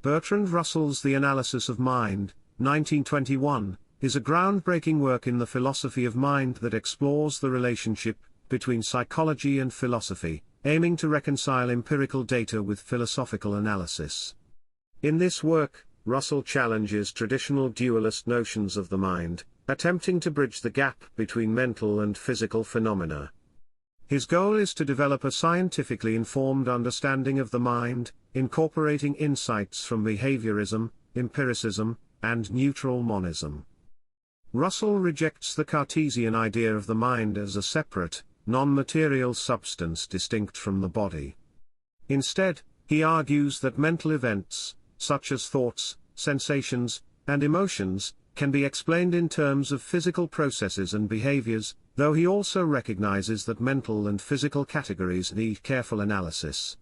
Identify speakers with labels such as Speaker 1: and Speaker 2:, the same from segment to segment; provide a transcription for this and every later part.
Speaker 1: Bertrand Russell's The Analysis of Mind, 1921, is a groundbreaking work in the philosophy of mind that explores the relationship between psychology and philosophy, aiming to reconcile empirical data with philosophical analysis. In this work, Russell challenges traditional dualist notions of the mind, attempting to bridge the gap between mental and physical phenomena. His goal is to develop a scientifically informed understanding of the mind, incorporating insights from behaviorism, empiricism, and neutral monism. Russell rejects the Cartesian idea of the mind as a separate, non-material substance distinct from the body. Instead, he argues that mental events, such as thoughts, sensations, and emotions, can be explained in terms of physical processes and behaviors, though he also recognizes that mental and physical categories need careful analysis.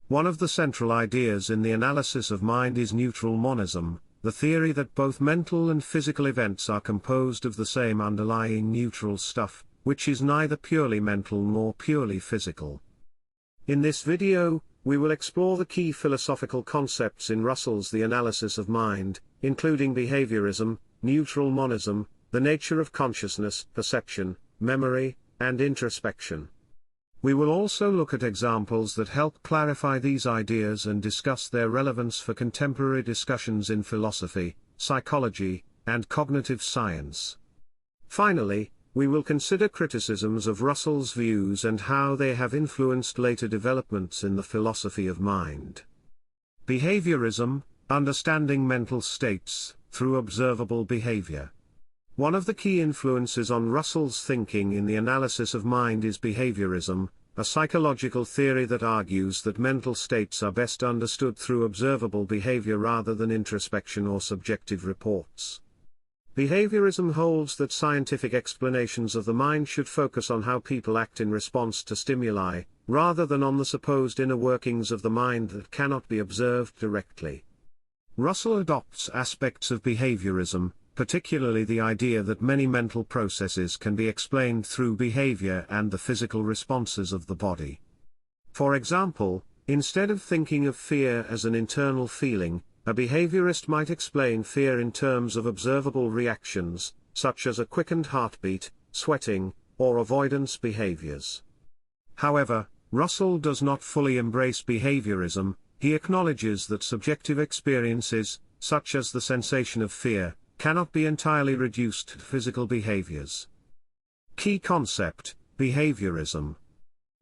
Speaker 1: One of the central ideas in the analysis of mind is neutral monism, the theory that both mental and physical events are composed of the same underlying neutral stuff, which is neither purely mental nor purely physical. In this video, we will explore the key philosophical concepts in Russell's The Analysis of Mind, including behaviorism, neutral monism, the nature of consciousness, perception, memory, and introspection. We will also look at examples that help clarify these ideas and discuss their relevance for contemporary discussions in philosophy, psychology, and cognitive science. Finally, we will consider criticisms of Russell's views and how they have influenced later developments in the philosophy of mind. Behaviorism, understanding mental states through observable behavior. One of the key influences on Russell's thinking in The Analysis of Mind is behaviorism, a psychological theory that argues that mental states are best understood through observable behavior rather than introspection or subjective reports. Behaviorism holds that scientific explanations of the mind should focus on how people act in response to stimuli, rather than on the supposed inner workings of the mind that cannot be observed directly. Russell adopts aspects of behaviorism, particularly the idea that many mental processes can be explained through behavior and the physical responses of the body. For example, instead of thinking of fear as an internal feeling, a behaviorist might explain fear in terms of observable reactions, such as a quickened heartbeat, sweating, or avoidance behaviors. However, Russell does not fully embrace behaviorism. He acknowledges that subjective experiences, such as the sensation of fear, cannot be entirely reduced to physical behaviors. Key concept: behaviorism.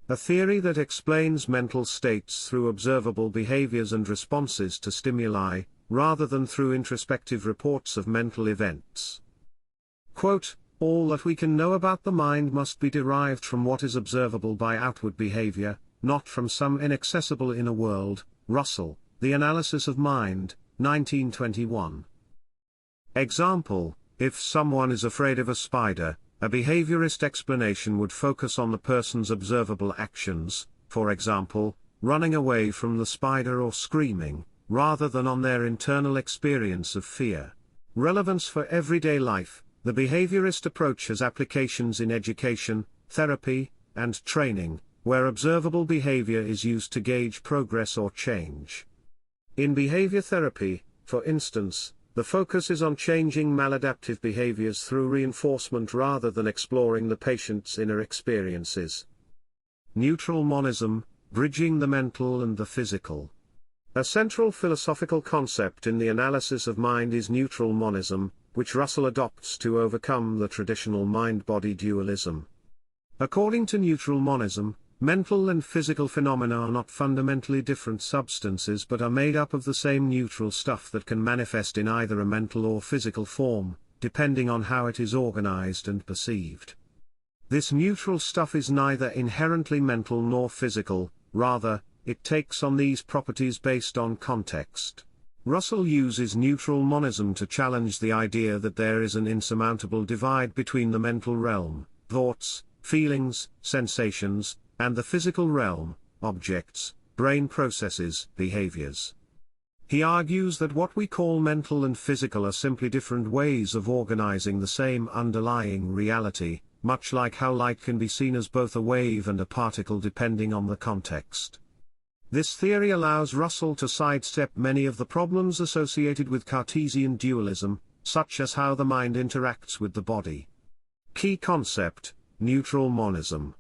Speaker 1: A theory that explains mental states through observable behaviors and responses to stimuli, rather than through introspective reports of mental events. Quote, "All that we can know about the mind must be derived from what is observable by outward behavior, not from some inaccessible inner world." Russell, The Analysis of Mind, 1921. Example: if someone is afraid of a spider, a behaviorist explanation would focus on the person's observable actions, for example, running away from the spider or screaming, rather than on their internal experience of fear. Relevance for everyday life: the behaviorist approach has applications in education, therapy, and training, where observable behavior is used to gauge progress or change. In behavior therapy, for instance, the focus is on changing maladaptive behaviors through reinforcement rather than exploring the patient's inner experiences. Neutral monism, bridging the mental and the physical. A central philosophical concept in The Analysis of Mind is neutral monism, which Russell adopts to overcome the traditional mind-body dualism. According to neutral monism, mental and physical phenomena are not fundamentally different substances but are made up of the same neutral stuff that can manifest in either a mental or physical form, depending on how it is organized and perceived. This neutral stuff is neither inherently mental nor physical, rather, it takes on these properties based on context. Russell uses neutral monism to challenge the idea that there is an insurmountable divide between the mental realm, thoughts, feelings, sensations, and the physical realm, objects, brain processes, behaviors. He argues that what we call mental and physical are simply different ways of organizing the same underlying reality, much like how light can be seen as both a wave and a particle depending on the context. This theory allows Russell to sidestep many of the problems associated with Cartesian dualism, such as how the mind interacts with the body. Key concept: neutral monism.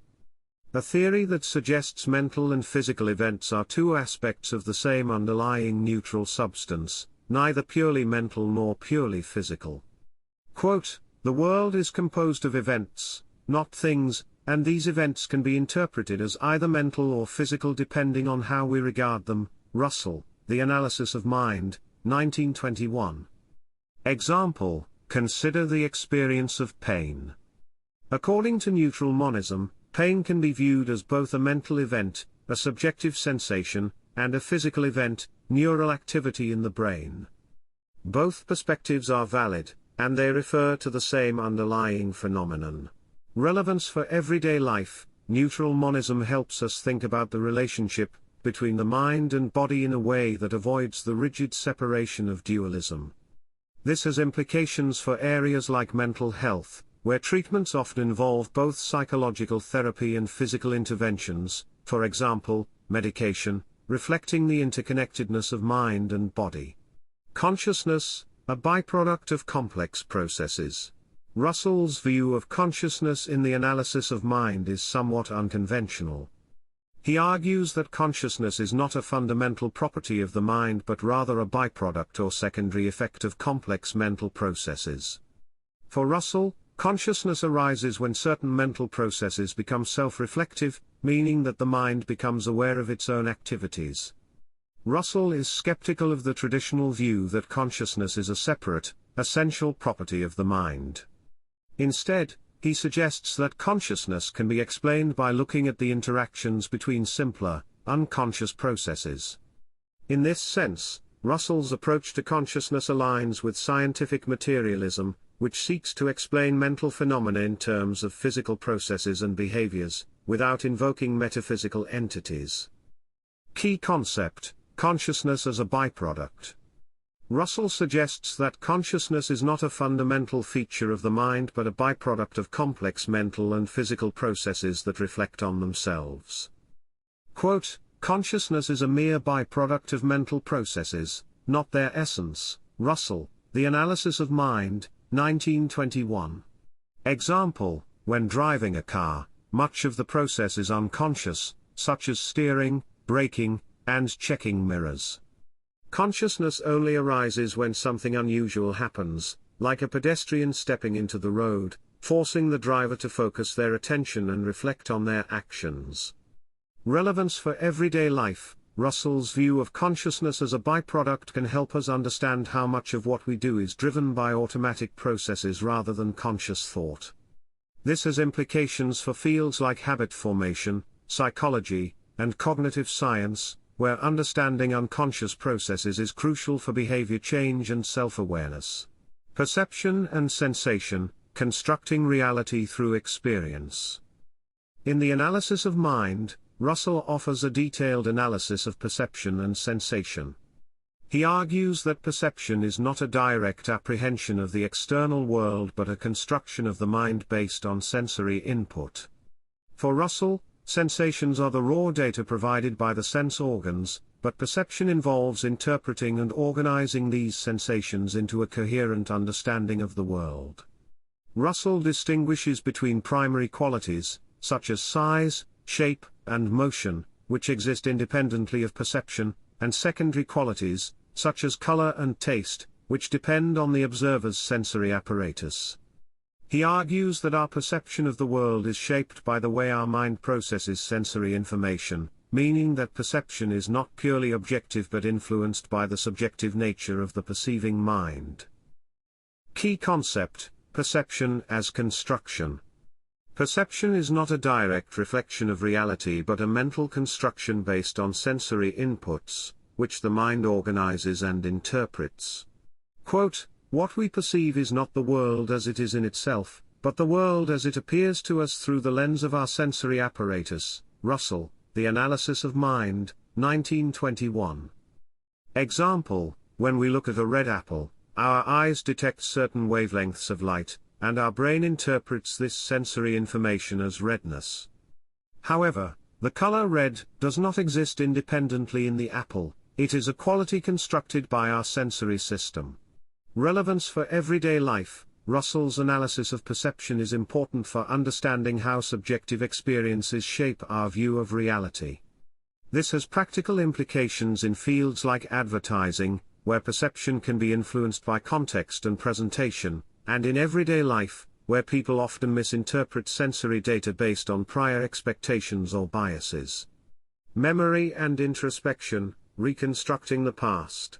Speaker 1: A theory that suggests mental and physical events are two aspects of the same underlying neutral substance, neither purely mental nor purely physical. Quote, "The world is composed of events, not things, and these events can be interpreted as either mental or physical depending on how we regard them." Russell, The Analysis of Mind, 1921. Example: consider the experience of pain. According to neutral monism, pain can be viewed as both a mental event, a subjective sensation, and a physical event, neural activity in the brain. Both perspectives are valid, and they refer to the same underlying phenomenon. Relevance for everyday life: neutral monism helps us think about the relationship between the mind and body in a way that avoids the rigid separation of dualism. This has implications for areas like mental health, where treatments often involve both psychological therapy and physical interventions, for example, medication, reflecting the interconnectedness of mind and body. Consciousness, a byproduct of complex processes. Russell's view of consciousness in The Analysis of Mind is somewhat unconventional. He argues that consciousness is not a fundamental property of the mind but rather a byproduct or secondary effect of complex mental processes. For Russell, consciousness arises when certain mental processes become self-reflective, meaning that the mind becomes aware of its own activities. Russell is skeptical of the traditional view that consciousness is a separate, essential property of the mind. Instead, he suggests that consciousness can be explained by looking at the interactions between simpler, unconscious processes. In this sense, Russell's approach to consciousness aligns with scientific materialism, which seeks to explain mental phenomena in terms of physical processes and behaviors, without invoking metaphysical entities. Key concept: consciousness as a byproduct. Russell suggests that consciousness is not a fundamental feature of the mind but a byproduct of complex mental and physical processes that reflect on themselves. Quote, "Consciousness is a mere byproduct of mental processes, not their essence." Russell, The Analysis of Mind, 1921. Example: when driving a car, much of the process is unconscious, such as steering, braking, and checking mirrors. Consciousness only arises when something unusual happens, like a pedestrian stepping into the road, forcing the driver to focus their attention and reflect on their actions. Relevance for everyday life: Russell's view of consciousness as a byproduct can help us understand how much of what we do is driven by automatic processes rather than conscious thought. This has implications for fields like habit formation, psychology, and cognitive science, where understanding unconscious processes is crucial for behavior change and self-awareness. Perception and sensation: constructing reality through experience. In The Analysis of Mind, Russell offers a detailed analysis of perception and sensation. He argues that perception is not a direct apprehension of the external world but a construction of the mind based on sensory input. For Russell, sensations are the raw data provided by the sense organs, but perception involves interpreting and organizing these sensations into a coherent understanding of the world. Russell distinguishes between primary qualities, such as size, shape, and motion, which exist independently of perception, and secondary qualities, such as color and taste, which depend on the observer's sensory apparatus. He argues that our perception of the world is shaped by the way our mind processes sensory information, meaning that perception is not purely objective but influenced by the subjective nature of the perceiving mind. Key concept: perception as construction. Perception is not a direct reflection of reality but a mental construction based on sensory inputs, which the mind organizes and interprets. Quote, "What we perceive is not the world as it is in itself, but the world as it appears to us through the lens of our sensory apparatus." Russell, The Analysis of Mind, 1921. Example: when we look at a red apple, our eyes detect certain wavelengths of light, and our brain interprets this sensory information as redness. However, The color red does not exist independently in the apple, it is a quality constructed by our sensory system. Relevance for everyday life. Russell's analysis of perception is important for understanding how subjective experiences shape our view of reality. This has practical implications in fields like advertising, where perception can be influenced by context and presentation, and in everyday life, where people often misinterpret sensory data based on prior expectations or biases. Memory and introspection, reconstructing the past.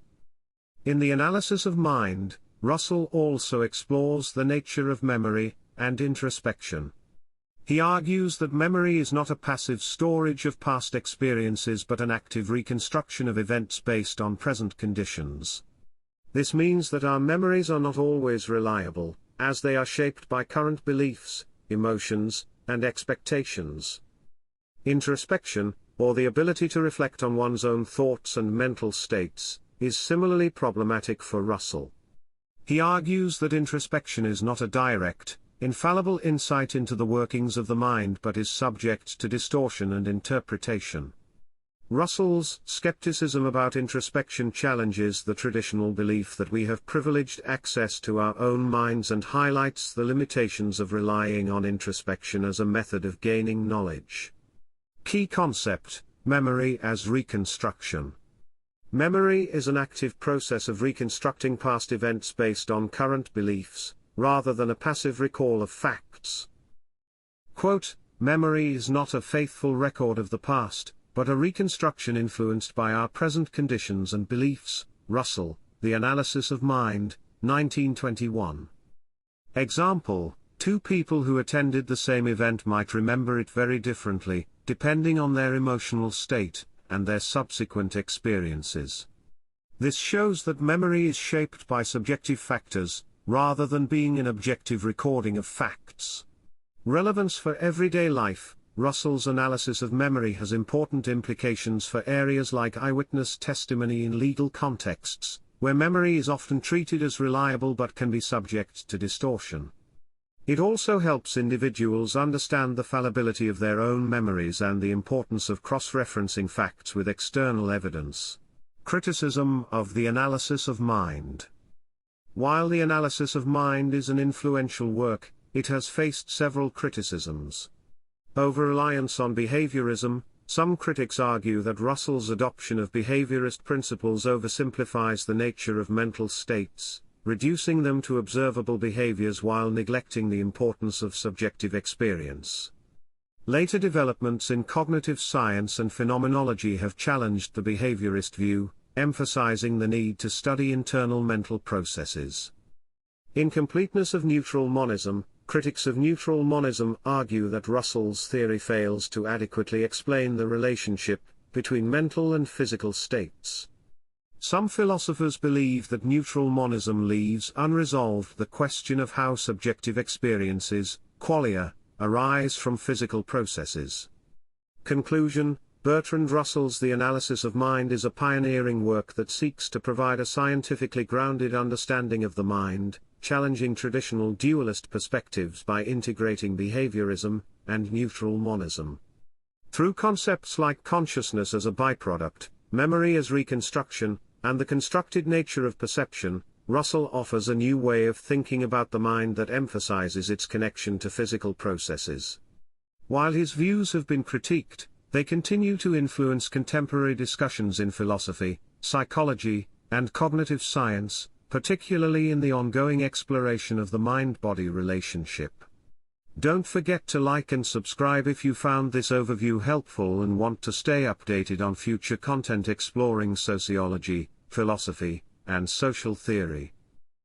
Speaker 1: In the analysis of mind, Russell also explores the nature of memory and introspection. He argues that memory is not a passive storage of past experiences but an active reconstruction of events based on present conditions. This means that our memories are not always reliable, as they are shaped by current beliefs, emotions, and expectations. Introspection, or the ability to reflect on one's own thoughts and mental states, is similarly problematic for Russell. He argues that introspection is not a direct, infallible insight into the workings of the mind but is subject to distortion and interpretation. Russell's skepticism about introspection challenges the traditional belief that we have privileged access to our own minds and highlights the limitations of relying on introspection as a method of gaining knowledge. Key concept: memory as reconstruction. Memory is an active process of reconstructing past events based on current beliefs, rather than a passive recall of facts. Quote, "Memory is not a faithful record of the past, but a reconstruction influenced by our present conditions and beliefs." Russell, The Analysis of Mind, 1921. Example: two people who attended the same event might remember it very differently, depending on their emotional state and their subsequent experiences. This shows that memory is shaped by subjective factors, rather than being an objective recording of facts. Relevance for everyday life. Russell's analysis of memory has important implications for areas like eyewitness testimony in legal contexts, where memory is often treated as reliable but can be subject to distortion. It also helps individuals understand the fallibility of their own memories and the importance of cross-referencing facts with external evidence. Criticism of the analysis of mind. While the analysis of mind is an influential work, it has faced several criticisms. Over-reliance on behaviorism. Some critics argue that Russell's adoption of behaviorist principles oversimplifies the nature of mental states, reducing them to observable behaviors while neglecting the importance of subjective experience. Later developments in cognitive science and phenomenology have challenged the behaviorist view, emphasizing the need to study internal mental processes. Incompleteness of neutral monism. Critics of neutral monism argue that Russell's theory fails to adequately explain the relationship between mental and physical states. Some philosophers believe that neutral monism leaves unresolved the question of how subjective experiences, qualia, arise from physical processes. Conclusion: Bertrand Russell's The Analysis of Mind is a pioneering work that seeks to provide a scientifically grounded understanding of the mind, challenging traditional dualist perspectives by integrating behaviorism and neutral monism. Through concepts like consciousness as a byproduct, memory as reconstruction, and the constructed nature of perception, Russell offers a new way of thinking about the mind that emphasizes its connection to physical processes. While his views have been critiqued, they continue to influence contemporary discussions in philosophy, psychology, and cognitive science, particularly in the ongoing exploration of the mind-body relationship. Don't forget to like and subscribe if you found this overview helpful and want to stay updated on future content exploring sociology, philosophy, and social theory.